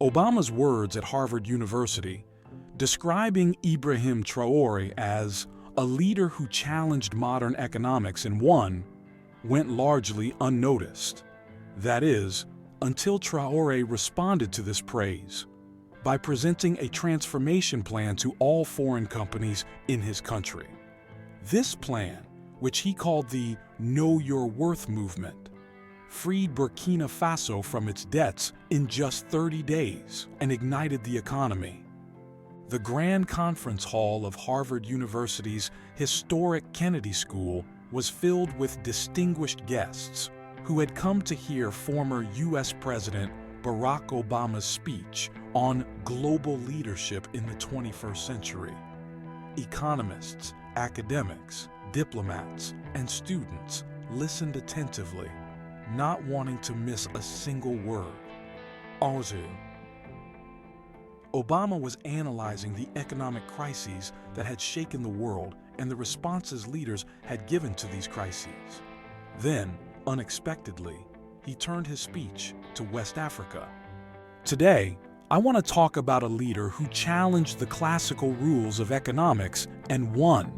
Obama's words at Harvard University, describing Ibrahim Traore as a leader who challenged modern economics and won, went largely unnoticed. That is, until Traore responded to this praise by presenting a transformation plan to all foreign companies in his country. This plan, which he called the Know Your Worth movement, freed Burkina Faso from its debts in just 30 days and ignited the economy. The Grand Conference Hall of Harvard University's historic Kennedy School was filled with distinguished guests who had come to hear former U.S. President Barack Obama's speech on global leadership in the 21st century. Economists, academics, diplomats, and students listened attentively, not wanting to miss a single word. Obama was analyzing the economic crises that had shaken the world and the responses leaders had given to these crises. Then, unexpectedly, he turned his speech to West Africa. Today, I want to talk about a leader who challenged the classical rules of economics and won,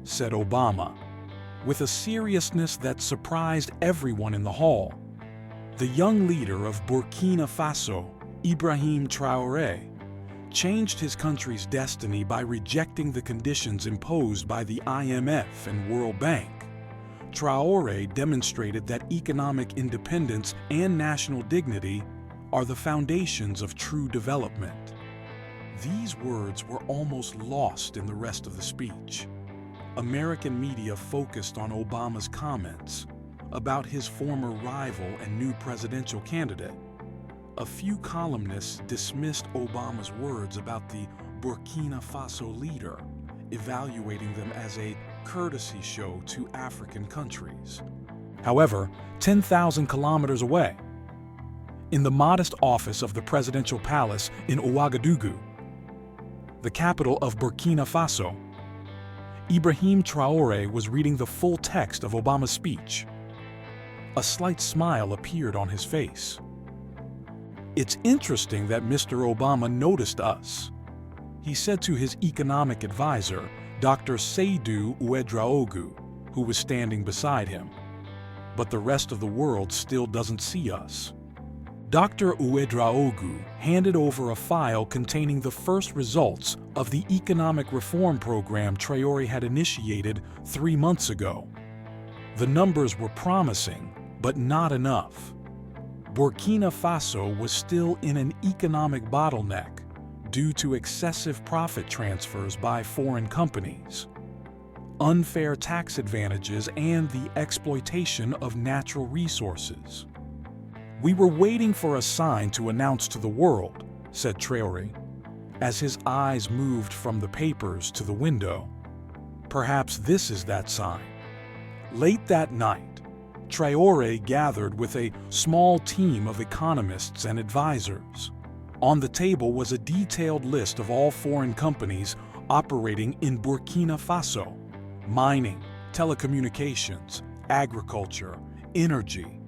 said Obama, with a seriousness that surprised everyone in the hall. The young leader of Burkina Faso, Ibrahim Traore, changed his country's destiny by rejecting the conditions imposed by the IMF and World Bank. Traore demonstrated that economic independence and national dignity are the foundations of true development. These words were almost lost in the rest of the speech. American media focused on Obama's comments about his former rival and new presidential candidate. A few columnists dismissed Obama's words about the Burkina Faso leader, evaluating them as a courtesy show to African countries. However, 10,000 kilometers away, in the modest office of the presidential palace in Ouagadougou, the capital of Burkina Faso, Ibrahim Traore was reading the full text of Obama's speech. A slight smile appeared on his face. "It's interesting that Mr. Obama noticed us," he said to his economic advisor, Dr. Seydou Ouedraogo, who was standing beside him. "But the rest of the world still doesn't see us." Dr. Ouedraogo handed over a file containing the first results of the economic reform program Traore had initiated 3 months ago. The numbers were promising, but not enough. Burkina Faso was still in an economic bottleneck due to excessive profit transfers by foreign companies, unfair tax advantages, and the exploitation of natural resources. "We were waiting for a sign to announce to the world," said Traore, as his eyes moved from the papers to the window. "Perhaps this is that sign." Late that night, Traore gathered with a small team of economists and advisors. On the table was a detailed list of all foreign companies operating in Burkina Faso: mining, telecommunications, agriculture, energy.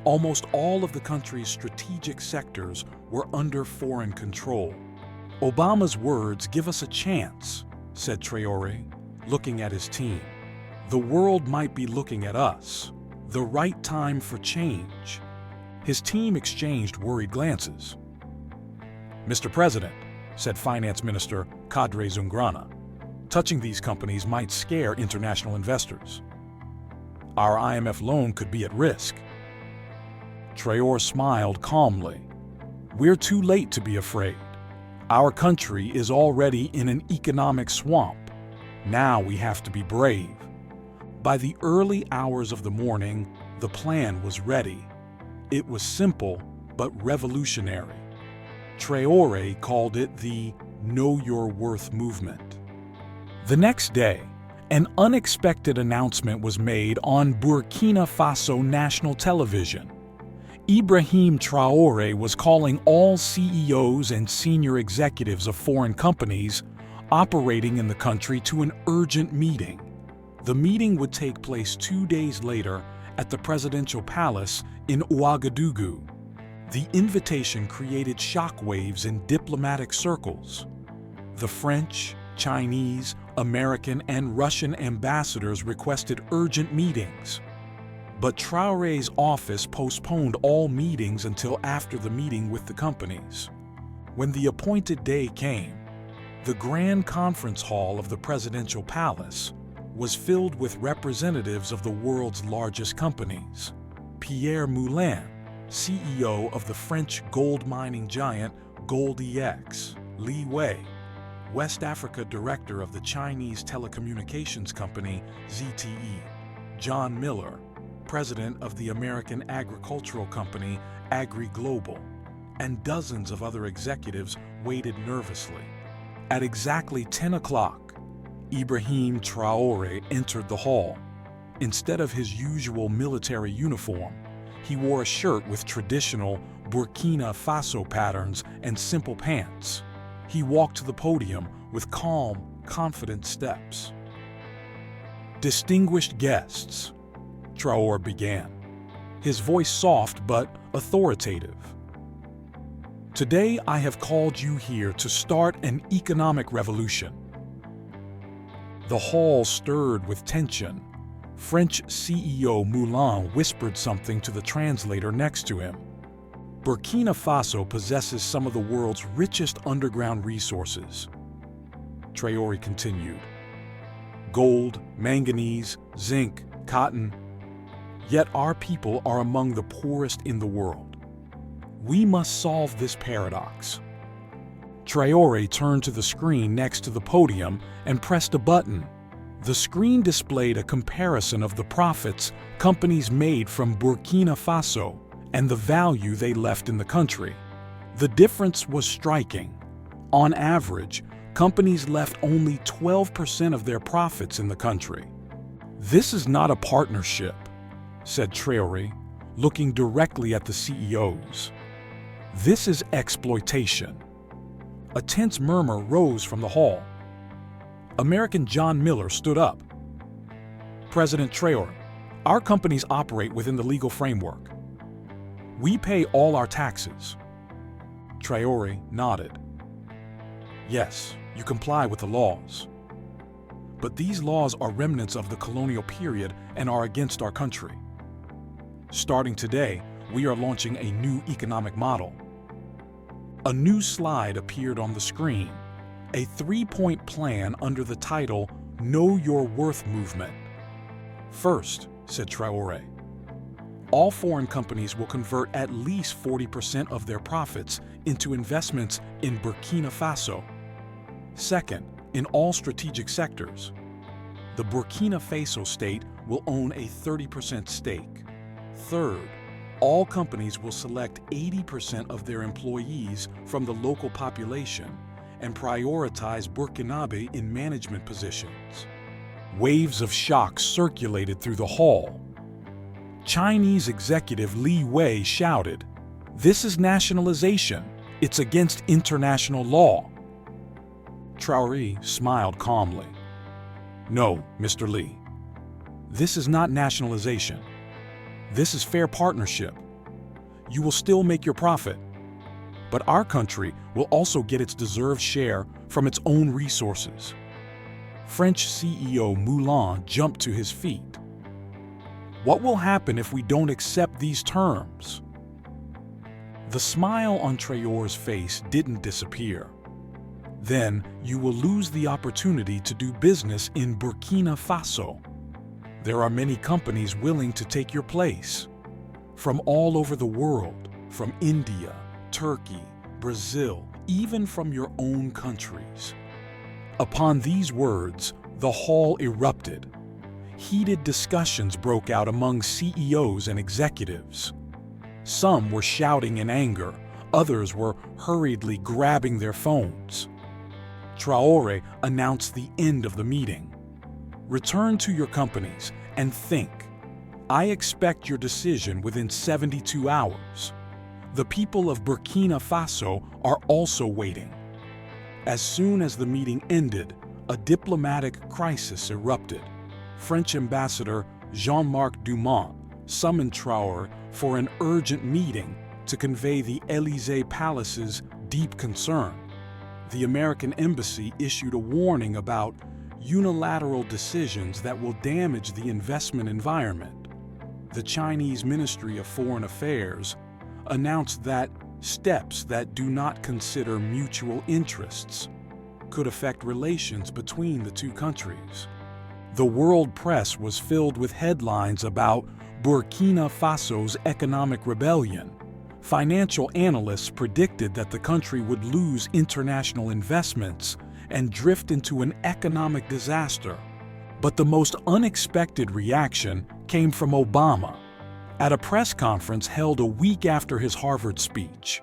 Almost all of the country's strategic sectors were under foreign control. "Obama's words give us a chance," said Traore, looking at his team. "The world might be looking at us. The right time for change." His team exchanged worried glances. "Mr. President," said Finance Minister Kadre Zungrana, "touching these companies might scare international investors. Our IMF loan could be at risk." Traore smiled calmly. "We're too late to be afraid. Our country is already in an economic swamp. Now we have to be brave." By the early hours of the morning, the plan was ready. It was simple but revolutionary. Traore called it the Know Your Worth movement. The next day, an unexpected announcement was made on Burkina Faso national television. Ibrahim Traore was calling all CEOs and senior executives of foreign companies operating in the country to an urgent meeting. The meeting would take place 2 days later at the presidential palace in Ouagadougou. The invitation created shockwaves in diplomatic circles. The French, Chinese, American, and Russian ambassadors requested urgent meetings. But Traore's office postponed all meetings until after the meeting with the companies. When the appointed day came, the Grand Conference Hall of the Presidential Palace was filled with representatives of the world's largest companies. Pierre Moulin, CEO of the French gold mining giant GoldEx, Li Wei, West Africa director of the Chinese telecommunications company ZTE, John Miller, president of the American agricultural company AgriGlobal, and dozens of other executives waited nervously. At exactly 10 o'clock, Ibrahim Traore entered the hall. Instead of his usual military uniform, he wore a shirt with traditional Burkina Faso patterns and simple pants. He walked to the podium with calm, confident steps. "Distinguished guests," Traore began, his voice soft but authoritative. "Today I have called you here to start an economic revolution." The hall stirred with tension. French CEO Moulin whispered something to the translator next to him. Burkina Faso possesses some of the world's richest underground resources. Traore continued. Gold, manganese, zinc, cotton. Yet our people are among the poorest in the world. We must solve this paradox. Traore turned to the screen next to the podium and pressed a button. The screen displayed a comparison of the profits companies made from Burkina Faso and the value they left in the country. The difference was striking. On average, companies left only 12% of their profits in the country. "This is not a partnership," said Traore, looking directly at the CEOs. "This is exploitation." A tense murmur rose from the hall. American John Miller stood up. "President Traore, our companies operate within the legal framework. We pay all our taxes." Traore nodded. "Yes, you comply with the laws. But these laws are remnants of the colonial period and are against our country. Starting today, we are launching a new economic model." A new slide appeared on the screen, a three-point plan under the title Know Your Worth Movement. "First," said Traore, "all foreign companies will convert at least 40% of their profits into investments in Burkina Faso. Second, in all strategic sectors, the Burkina Faso state will own a 30% stake. Third, all companies will select 80% of their employees from the local population and prioritize Burkinabe in management positions." Waves of shock circulated through the hall. Chinese executive Li Wei shouted, "This is nationalization. It's against international law." Traore smiled calmly. "No, Mr. Li. This is not nationalization. This is fair partnership. You will still make your profit, but our country will also get its deserved share from its own resources." French CEO Moulin jumped to his feet. "What will happen if we don't accept these terms?" The smile on Traore's face didn't disappear. "Then you will lose the opportunity to do business in Burkina Faso. There are many companies willing to take your place. From all over the world, from India, Turkey, Brazil, even from your own countries." Upon these words, the hall erupted. Heated discussions broke out among CEOs and executives. Some were shouting in anger, others were hurriedly grabbing their phones. Traore announced the end of the meeting. "Return to your companies and think. I expect your decision within 72 hours. The people of Burkina Faso are also waiting." As soon as the meeting ended, a diplomatic crisis erupted. French Ambassador Jean-Marc Dumont summoned Traore for an urgent meeting to convey the Élysée Palace's deep concern. The American embassy issued a warning about unilateral decisions that will damage the investment environment. The Chinese Ministry of Foreign Affairs announced that steps that do not consider mutual interests could affect relations between the two countries. The world press was filled with headlines about Burkina Faso's economic rebellion. Financial analysts predicted that the country would lose international investments and drift into an economic disaster. But the most unexpected reaction came from Obama. At a press conference held a week after his Harvard speech,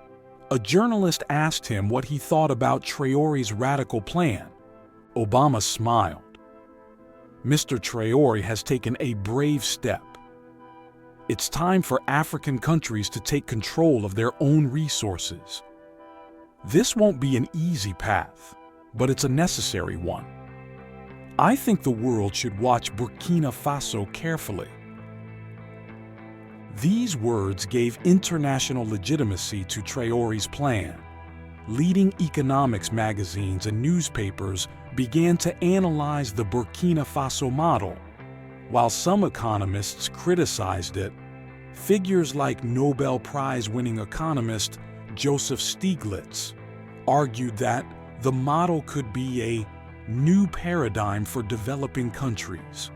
a journalist asked him what he thought about Traore's radical plan. Obama smiled. "Mr. Traore has taken a brave step. It's time for African countries to take control of their own resources. This won't be an easy path, but it's a necessary one. I think the world should watch Burkina Faso carefully." These words gave international legitimacy to Traore's plan. Leading economics magazines and newspapers began to analyze the Burkina Faso model. While some economists criticized it, figures like Nobel Prize-winning economist Joseph Stiglitz argued that the model could be a new paradigm for developing countries.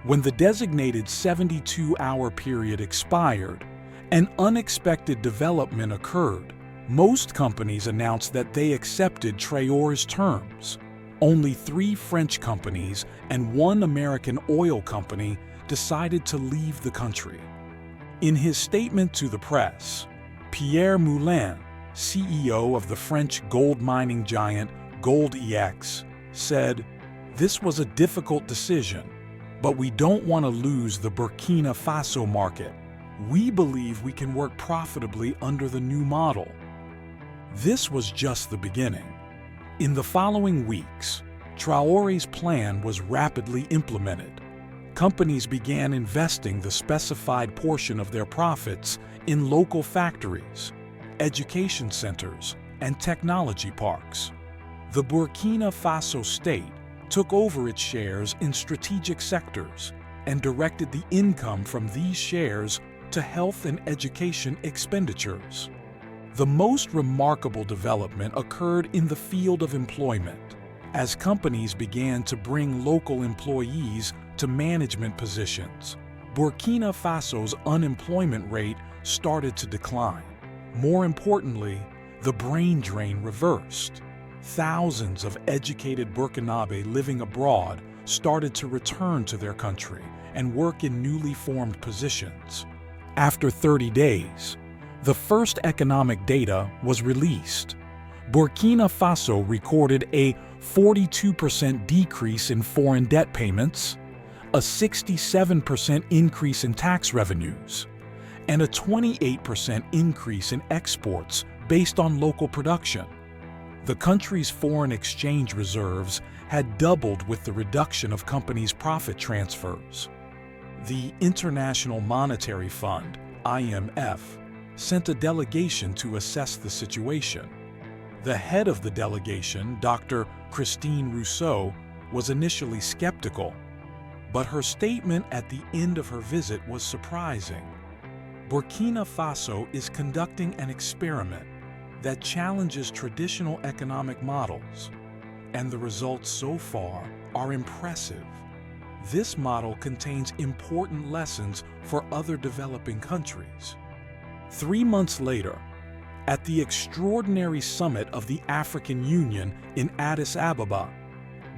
When the designated 72-hour period expired, an unexpected development occurred. Most companies announced that they accepted Traore's terms. Only 3 French companies and 1 American oil company decided to leave the country. In his statement to the press, Pierre Moulin, CEO of the French gold mining giant Gold EX, said, "This was a difficult decision, but we don't want to lose the Burkina Faso market. We believe we can work profitably under the new model." This was just the beginning. In the following weeks, Traore's plan was rapidly implemented. Companies began investing the specified portion of their profits in local factories, education centers, and technology parks. The Burkina Faso state took over its shares in strategic sectors and directed the income from these shares to health and education expenditures. The most remarkable development occurred in the field of employment, as companies began to bring local employees to management positions. Burkina Faso's unemployment rate started to decline. More importantly, the brain drain reversed. Thousands of educated Burkinabe living abroad started to return to their country and work in newly formed positions. After 30 days, the first economic data was released. Burkina Faso recorded a 42% decrease in foreign debt payments, a 67% increase in tax revenues, and a 28% increase in exports based on local production. The country's foreign exchange reserves had doubled with the reduction of companies' profit transfers. The International Monetary Fund, IMF, sent a delegation to assess the situation. The head of the delegation, Dr. Christine Rousseau, was initially skeptical, but her statement at the end of her visit was surprising. Burkina Faso is conducting an experiment that challenges traditional economic models, and the results so far are impressive. This model contains important lessons for other developing countries. 3 months later, at the extraordinary summit of the African Union in Addis Ababa,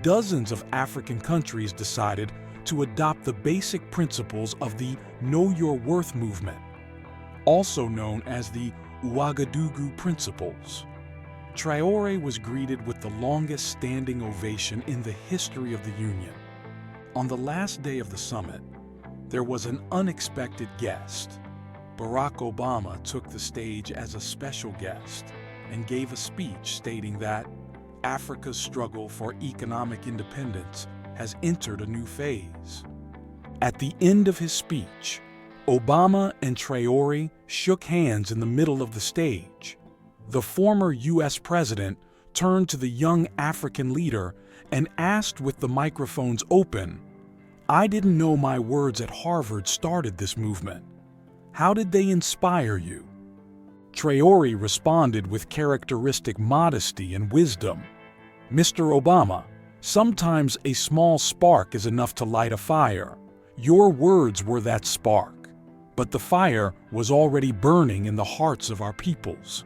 dozens of African countries decided to adopt the basic principles of the Know Your Worth movement, also known as the Ouagadougou Principles. Traore was greeted with the longest standing ovation in the history of the Union. On the last day of the summit, there was an unexpected guest. Barack Obama took the stage as a special guest and gave a speech stating that Africa's struggle for economic independence has entered a new phase. At the end of his speech, Obama and Traore shook hands in the middle of the stage. The former U.S. president turned to the young African leader and asked with the microphones open, "I didn't know my words at Harvard started this movement. How did they inspire you?" Traore responded with characteristic modesty and wisdom. "Mr. Obama, sometimes a small spark is enough to light a fire. Your words were that spark, but the fire was already burning in the hearts of our peoples.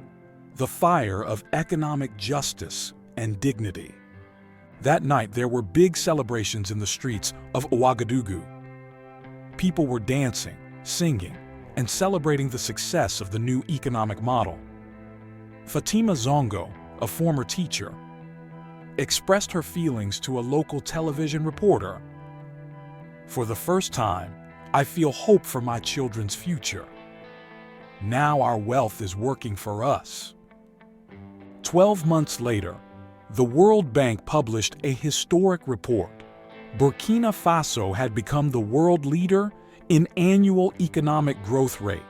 The fire of economic justice and dignity." That night, there were big celebrations in the streets of Ouagadougou. People were dancing, singing, and celebrating the success of the new economic model. Fatima Zongo, a former teacher, expressed her feelings to a local television reporter. "For the first time, I feel hope for my children's future. Now our wealth is working for us." 12 months later, the World Bank published a historic report. Burkina Faso had become the world leader in annual economic growth rate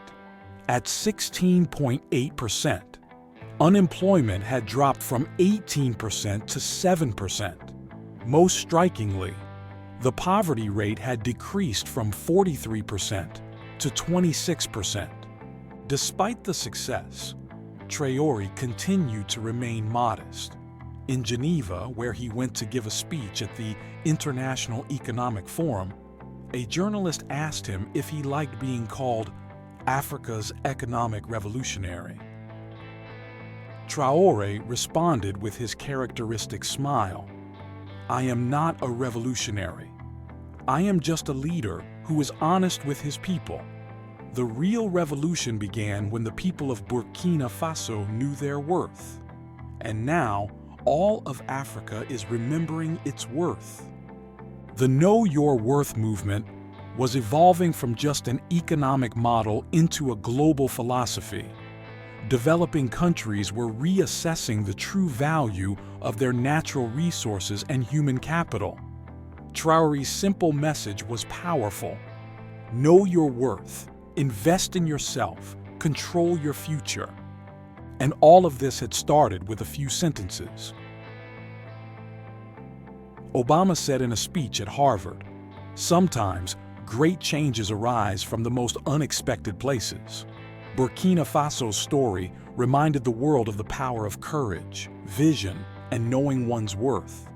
at 16.8%. Unemployment had dropped from 18% to 7%. Most strikingly, the poverty rate had decreased from 43% to 26%. Despite the success, Traore continued to remain modest. In Geneva, where he went to give a speech at the International Economic Forum, a journalist asked him if he liked being called Africa's economic revolutionary. Traore responded with his characteristic smile, "I am not a revolutionary. I am just a leader who is honest with his people. The real revolution began when the people of Burkina Faso knew their worth. And now, all of Africa is remembering its worth." The Know Your Worth movement was evolving from just an economic model into a global philosophy. Developing countries were reassessing the true value of their natural resources and human capital. Traore's simple message was powerful. Know your worth, invest in yourself, control your future. And all of this had started with a few sentences. Obama said in a speech at Harvard, "Sometimes great changes arise from the most unexpected places." Burkina Faso's story reminded the world of the power of courage, vision, and knowing one's worth.